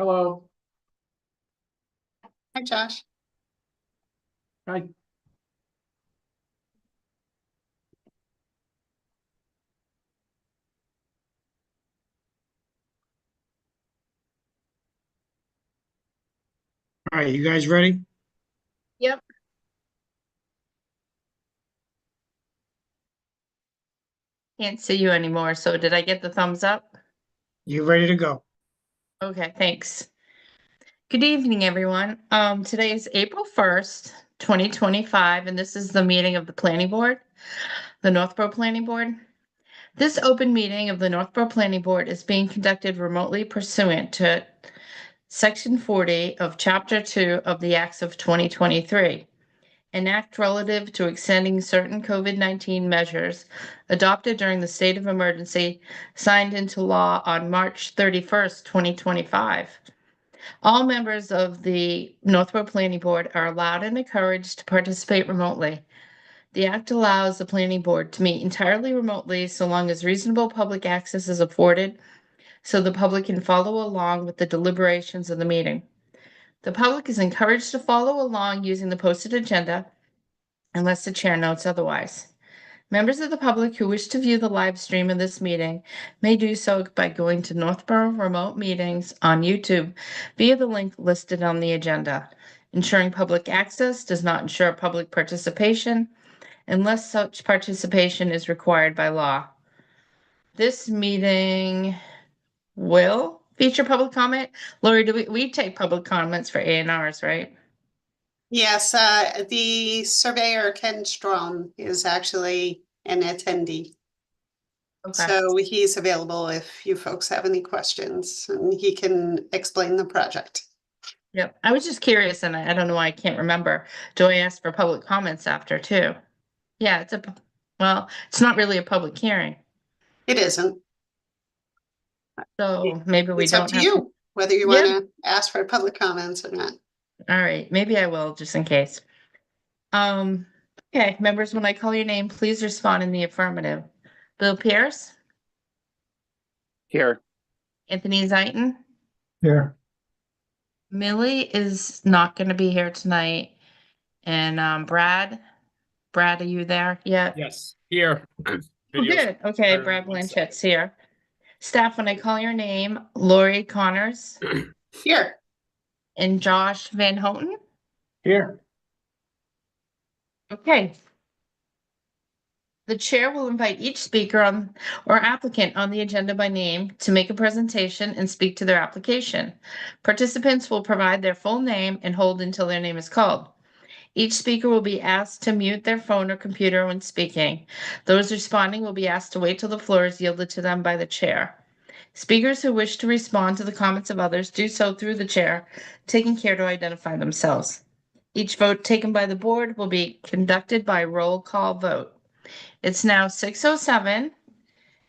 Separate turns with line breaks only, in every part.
Hello.
Hi, Josh.
Hi. All right, you guys ready?
Yep. Can't see you anymore. So did I get the thumbs up?
You ready to go?
Okay, thanks. Good evening, everyone. Today is April 1st, 2025, and this is the meeting of the Planning Board, the Northborough Planning Board. This open meeting of the Northborough Planning Board is being conducted remotely pursuant to Section 40 of Chapter 2 of the Acts of 2023. An act relative to extending certain COVID-19 measures adopted during the state of emergency signed into law on March 31st, 2025. All members of the Northborough Planning Board are allowed and encouraged to participate remotely. The act allows the Planning Board to meet entirely remotely so long as reasonable public access is afforded so the public can follow along with the deliberations of the meeting. The public is encouraged to follow along using the posted agenda unless the chair notes otherwise. Members of the public who wish to view the live stream of this meeting may do so by going to Northborough Remote Meetings on YouTube via the link listed on the agenda. Ensuring public access does not ensure public participation unless such participation is required by law. This meeting will feature public comment. Lori, do we take public comments for A&Rs, right?
Yes, the surveyor Ken Strom is actually an attendee.
Okay.
So he's available if you folks have any questions and he can explain the project.
Yep. I was just curious and I don't know why I can't remember. Do I ask for public comments after too? Yeah, well, it's not really a public hearing.
It isn't.
So maybe we
It's up
don't
to
have.
you whether you
Yeah.
want to ask for public comments or not.
All right, maybe I will just in case. Okay, members, when I call your name, please respond in the affirmative. Bill Pierce,
Here.
Anthony Zaitin,
Here.
Millie is not going to be here tonight. And Brad, are you there yet?
Yes. Here.
Oh, good. Okay, Brad Blanchett's here. Staff, when I call your name, Lori Connors
Here.
and Josh Van Houten.
Here.
Okay. The chair will invite each speaker on or applicant on the agenda by name to make a presentation and speak to their application. Participants will provide their full name and hold until their name is called. Each speaker will be asked to mute their phone or computer when speaking. Those responding will be asked to wait till the floor is yielded to them by the chair. Speakers who wish to respond to the comments of others do so through the chair, taking care to identify themselves. Each vote taken by the board will be conducted by roll call vote. It's now 6:07,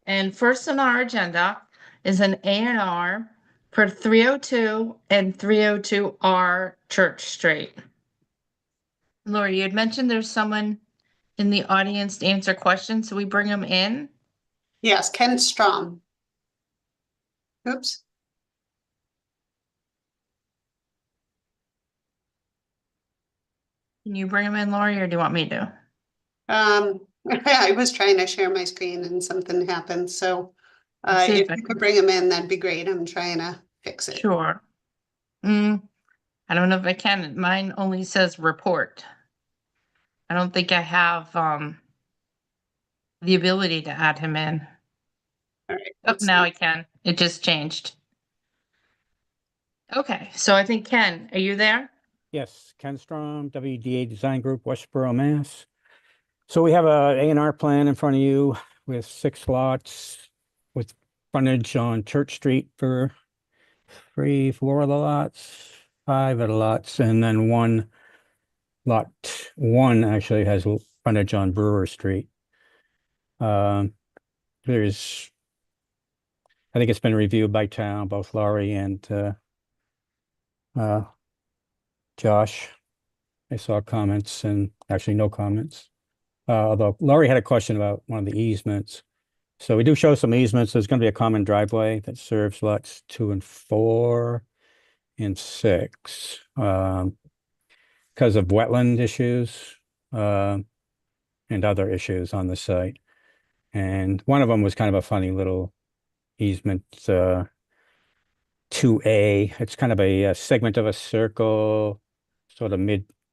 and first on our agenda is an A&R for 302 and 302R Church Street. Lori, you had mentioned there's someone in the audience to answer questions, so we bring them in.
Yes, Ken Strom. Oops.
Can you bring them in, Lori, or do you want me to?
I was trying to share my screen and something happened. So
See
if
if I
you
can-
could bring them in, that'd be great. I'm trying to fix it.
Sure. I don't know if I can. Mine only says report. I don't think I have the ability to add him in.
All right.
Oh, now I can. It just changed. Okay, so I think Ken, are you there?
Yes, Ken Strom, WDA Design Group, Westboro, Mass. So we have a A&R plan in front of you with 6 lots with frontage on Church Street for 4 of the lots, 5 of the lots, and then lot 1 actually has frontage on Brewer Street. I think it's been reviewed by town, both Laurie and Josh. I saw comments and actually no comments. Although Laurie had a question about one of the easements. So we do show some easements. There's going to be a common driveway that serves lots 2 and 4. and 6, because of wetland issues, and other issues on the site. And one of them was kind of a funny little easement, 2A. It's kind of a segment of a circle, sort of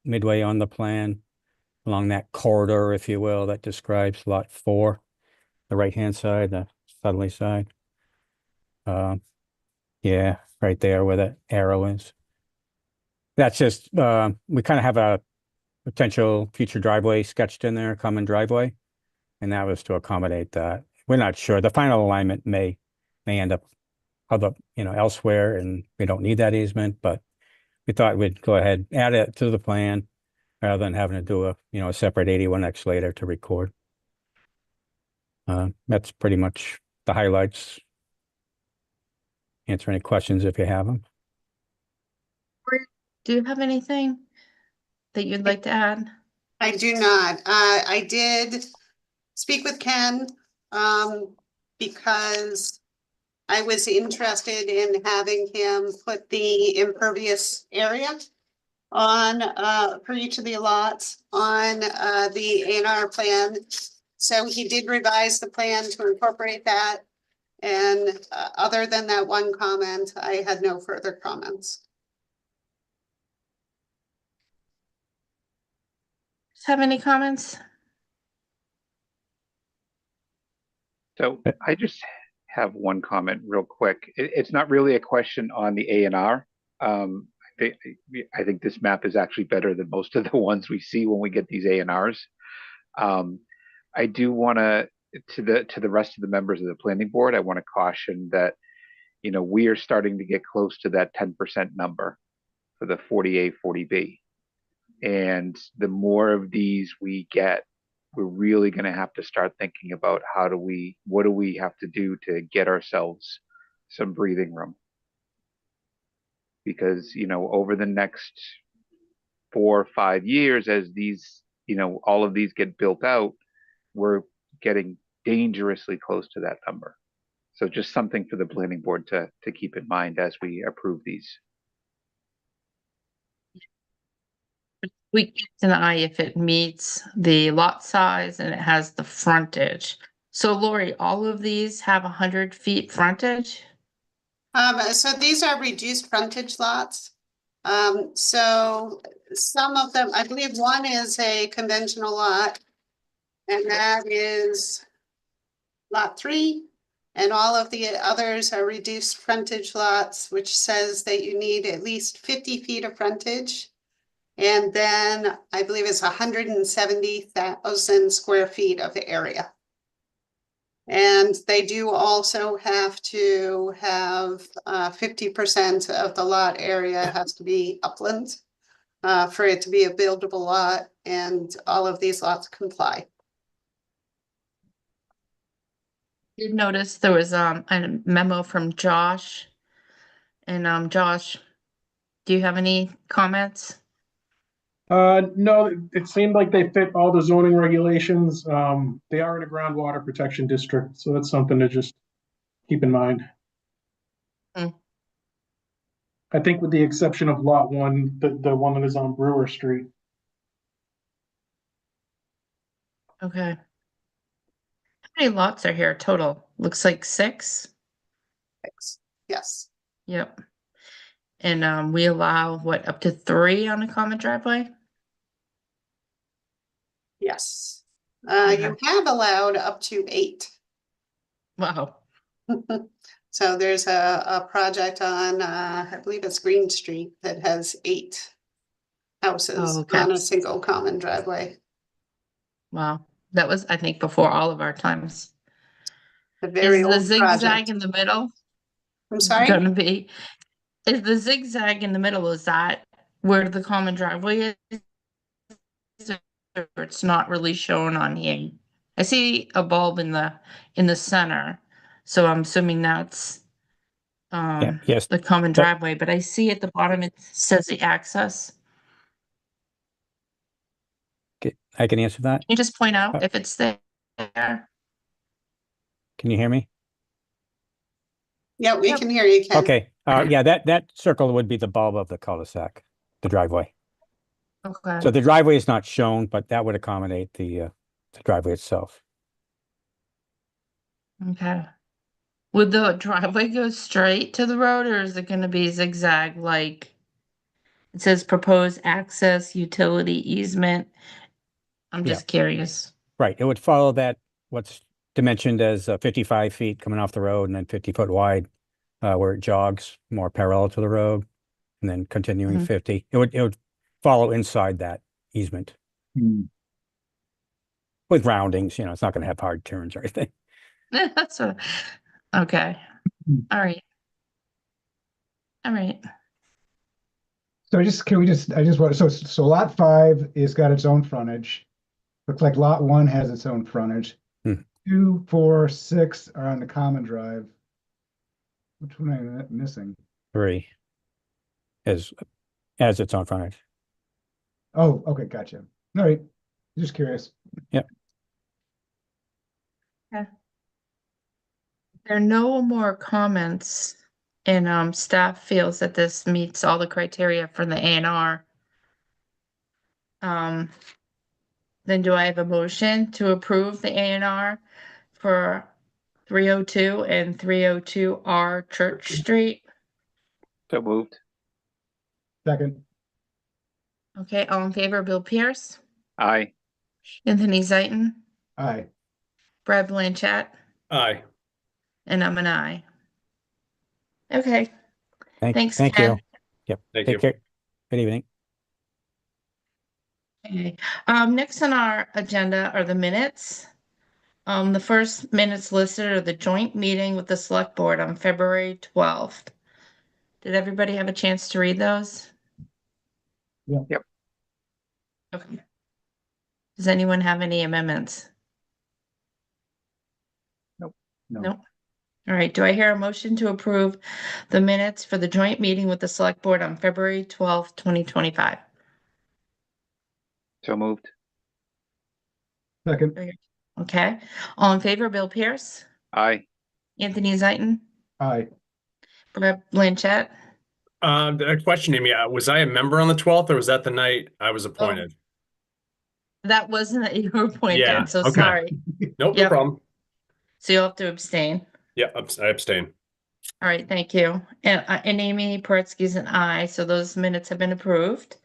midway on the plan, along that corridor, if you will, that describes lot 4, the right-hand side, the southerly side. Yeah, right there where the arrow is. That's just, we kind of have a potential future driveway sketched in there, common driveway, and that was to accommodate that. We're not sure. The final alignment may end up elsewhere, and we don't need that easement, but we thought we'd go ahead, add it to the plan rather than having to do a separate 81X later to record. That's pretty much the highlights. Answer any questions if you have them.
Do you have anything that you'd like to add?
I do not. I did speak with Ken, because I was interested in having him put the impervious area on, for each of the lots on, the A&R plan. So he did revise the plan to incorporate that. And, other than that one comment, I had no further comments.
Have any comments?
So I just have one comment real quick. It's not really a question on the A&R. I think this map is actually better than most of the ones we see when we get these A&Rs. I do want to the rest of the members of the planning board, I want to caution that, we are starting to get close to that 10% number for the 40A, 40B. And the more of these we get, we're really going to have to start thinking about what do we have to do to get ourselves some breathing room? Because, over the next 4 or 5 years, as these, all of these get built out, we're getting dangerously close to that number. So just something for the planning board to keep in mind as we approve these.
We can deny if it meets the lot size and it has the frontage. So Lori, all of these have 100 feet frontage?
So these are reduced frontage lots. So some of them, I believe one is a conventional lot. And that is lot 3. And all of the others are reduced frontage lots, which says that you need at least 50 feet of frontage. And then I believe it's 170,000 square feet of area. And they do also have to have 50% of the lot area has to be upland for it to be a buildable lot, and all of these lots comply.
Did notice there was a memo from Josh. And Josh, do you have any comments?
No, it seemed like they fit all the zoning regulations. They are in a groundwater protection district, so that's something to just keep in mind.
Hmm.
I think with the exception of lot 1, the one that is on Brewer Street.
Okay. How many lots are here total? Looks like 6.
Yes.
Yep. And we allow what, up to 3 on a common driveway?
Yes.
Okay.
You have allowed up to 8.
Wow.
So there's a project on, I believe it's Green Street, that has 8 houses
Oh, okay.
on a single common driveway.
Wow. That was, I think, before all of our times.
A very
Is the
old
zigzag
project.
in the middle
I'm sorry?
gonna be? Is the zigzag in the middle, is that where the common driveway is? Or it's not really shown on here? I see a bulb in the center, so I'm assuming that's
Yes,
the common driveway, but I see at the bottom it says the access.
I can answer that.
Can you just point out if it's there?
Can you hear me?
Yeah, we
Yep.
can hear you, Ken.
Okay. Yeah, that circle would be the bulb of the cul-de-sac, the driveway.
Okay,
So the driveway is not shown, but that would accommodate the driveway itself.
okay. Would the driveway go straight to the road or is it gonna be zigzag like? It says proposed access utility easement. I'm
Yeah.
just curious.
Right, it would follow that, what's dimensioned as 55 feet coming off the road and then 50 foot wide, where it jogs more parallel to the road, and then continuing
Mhm.
50. It would follow inside that easement with roundings, it's not going to have hard turns or anything.
That's what, okay. All right. All right.
So I just want, so lot 5 is got its own frontage. Looks like lot 1 has its own frontage.
Hmm.
2, 4, 6 are on the common drive. Which one am I missing?
3 as its own frontage.
Oh, okay, gotcha. All right, just curious.
There are no more comments and staff feels that this meets all the criteria for the A&R. Then do I have a motion to approve the A&R for 302 and 302R Church Street?
So moved.
Second,
Okay, all in favor, Bill Pierce,
Aye.
Anthony Zaitin,
aye.
Brad Blanchett,
Aye.
and I'm an aye. Okay, thanks,
Thank
Ken.
you. Yep.
Thank
Take
you.
care. Good evening.
Okay, next on our agenda are the minutes. The first minutes listed are the joint meeting with the select board on February 12th. Did everybody have a chance to read those?
Yeah.
Yep.
Okay. Does anyone have any amendments?
Nope.
No.
Nope. All right, do I hear a motion to approve the minutes for the joint meeting with the select board on February 12th, 2025?
So moved.
Second,
Okay, all in favor, Bill Pierce,
Aye.
Anthony Zaitin,
aye.
Brad Blanchett.
The question, Amy, was I a member on the 12th or was that the night I was appointed?
That wasn't that you were
Yeah,
appointed, so
okay.
sorry.
Nope, no
Yep.
problem.
So you'll have to abstain.
Yeah, I abstain.
All right, thank you. And Amy Paretsky's an aye, so those minutes have been approved.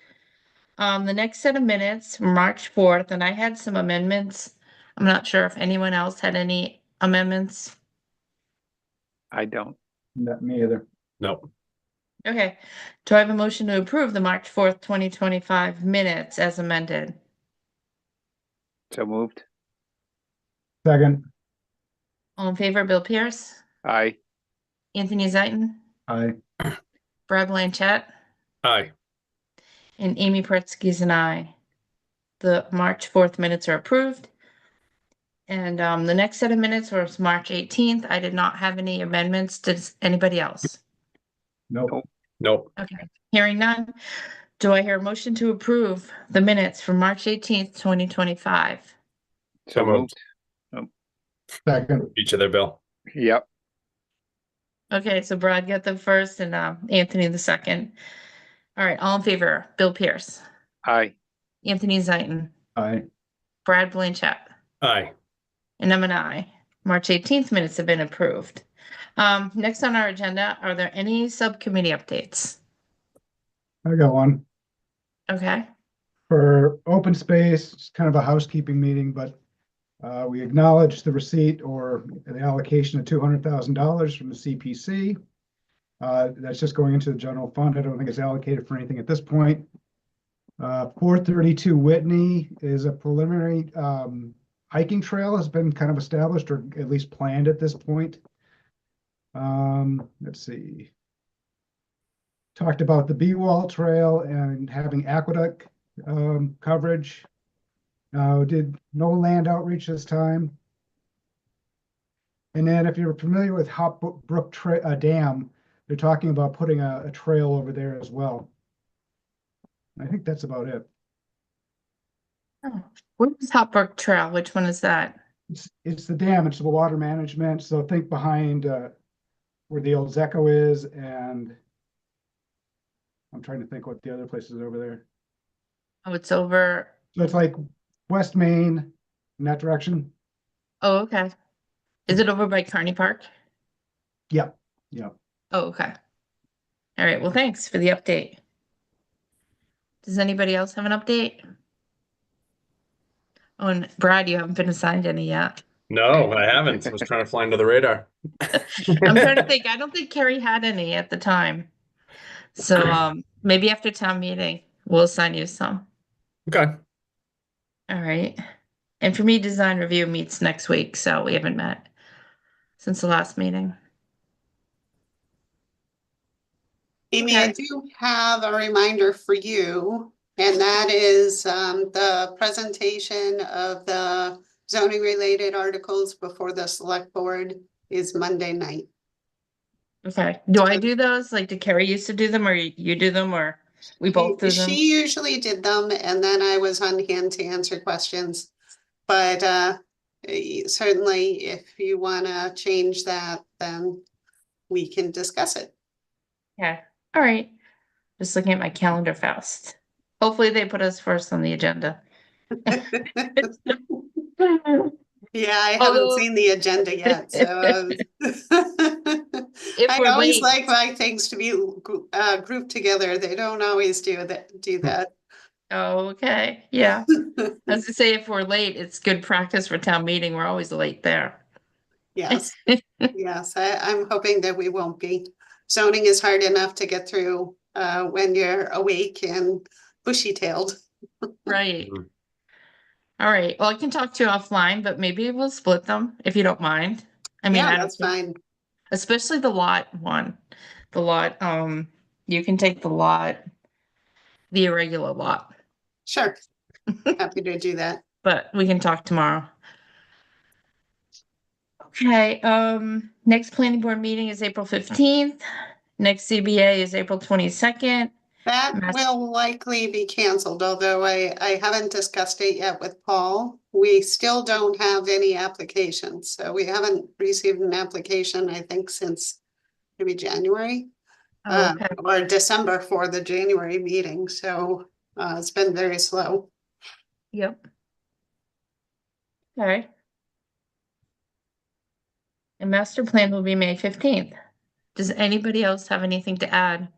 The next set of minutes, March 4th, and I had some amendments. I'm not sure if anyone else had any amendments.
I don't.
Not me either.
Nope.
Okay, do I have a motion to approve the March 4th, 2025 minutes as amended?
So moved.
Second,
All in favor, Bill Pierce,
Aye.
Anthony Zaitin,
aye.
Brad Blanchett,
Aye.
and Amy Paretsky's an aye. The March 4th minutes are approved. And the next set of minutes was March 18th. I did not have any amendments. Does anybody else?
Nope.
Nope.
Okay, hearing none. Do I hear a motion to approve the minutes for March 18th, 2025?
So moved.
Second,
Each of their bill.
Yep.
Okay, so Brad got the first and Anthony the second. All right, all in favor, Bill Pierce,
Aye.
Anthony Zaitin,
aye.
Brad Blanchett,
Aye.
and I'm an aye. March 18th minutes have been approved. Next on our agenda, are there any subcommittee updates?
I got one.
Okay,
For open space, it's kind of a housekeeping meeting, but we acknowledge the receipt or the allocation of $200,000 from the CPC. That's just going into the general fund. I don't think it's allocated for anything at this point. 432 Whitney is a preliminary hiking trail has been kind of established or at least planned at this point. Let's see. Talked about the B-Wall Trail and having aqueduct coverage. Did no land outreach this time. And then if you're familiar with Hop Brook Dam, they're talking about putting a trail over there as well. I think that's about it.
what is Hot Brook Trail? Which one is that?
It's the dam, it's the water management. So think behind where the old Zeco is, and I'm trying to think what the other place is over there.
Oh, it's over.
So it's like West Main in that direction.
Oh, okay. Is it over by Kearney Park?
Yep, yep.
Oh, okay. All right. Well, thanks for the update. Does anybody else have an update? Oh, and Brad, you haven't been assigned any yet.
No, I haven't. I was trying to fly under the radar.
I'm trying to think. I don't think Carrie had any at the time. So maybe after town meeting, we'll assign you some.
Okay.
All right. And for me, design review meets next week, so we haven't met since the last meeting.
Amy, I
Okay.
do have a reminder for you, and that is the presentation of the zoning related articles before the select board is Monday night.
Okay. Do I do those? Like, did Carrie used to do them, or you do them, or we both do them?
She usually did them, and then I was on hand to answer questions. But certainly, if you want to change that, then we can discuss it.
Yeah. All right. Just looking at my calendar fast. Hopefully they put us first on the agenda.
Yeah, I haven't
Although-
seen the agenda yet, so
If
I
we're
always
late-
like my things to be grouped together. They don't always do that.
Oh, okay. Yeah. I was to say, if we're late, it's good practice for town meeting. We're always late there.
Yes, yes, I'm hoping that we won't be. Zoning is hard enough to get through when you're awake and bushy-tailed.
Right.
Mhm.
All right. Well, I can talk to you offline, but maybe we'll split them if you don't mind. I mean,
Yeah,
I don't
that's
think-
fine.
especially the lot one. The lot, you can take the lot, the irregular lot,
Sure. Happy to do that.
but we can talk tomorrow. Okay, next planning board meeting is April 15th. Next CBA is April 22nd.
That
Mass-
will likely be canceled, although I haven't discussed it yet with Paul. We still don't have any applications, so we haven't received an application, I think, since maybe January.
Oh, okay.
Or December for the January meeting, so it's been very slow.
Yep. Okay. And master plan will be May 15th. Does anybody else have anything to add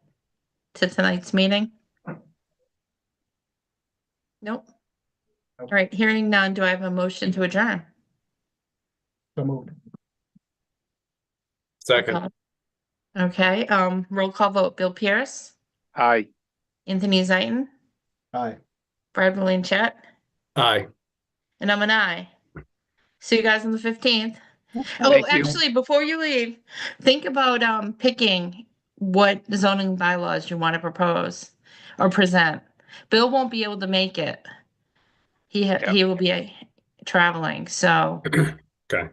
to tonight's meeting? Nope. All right, hearing none, do I have a motion to adjourn?
So moved.
Second.
Okay, roll call vote, Bill Pierce,
Aye.
Anthony Zaitin,
Aye.
Brad Blanchett,
Aye.
and I'm an aye. See you guys on the 15th. Oh,
Thank you.
actually, before you leave, think about picking what zoning bylaws you want to propose or present. Bill won't be able to make it. He will be traveling, so
Okay.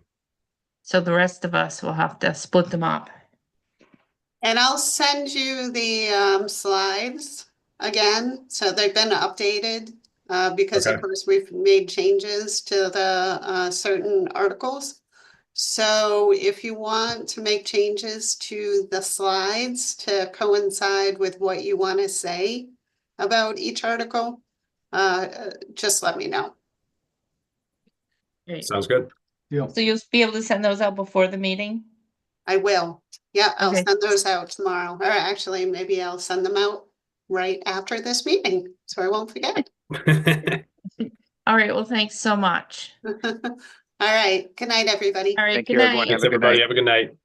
the rest of us will have to split them up.
And I'll send you the slides again, so they've been updated. Because of
Okay.
course we've made changes to the certain articles. So if you want to make changes to the slides to coincide with what you want to say about each article, just let me know.
Great.
Sounds good.
Deal.
So you'll be able to send those out before the meeting?
I will. Yeah, I'll
Okay.
send those out tomorrow. Or actually, maybe I'll send them out right after this meeting, so I won't forget.
All right, well, thanks so much.
All right. Good night, everybody.
All right,
Thank
good
you, everyone.
night.
Thanks,
Have a good
everybody.
night.
Have a good night.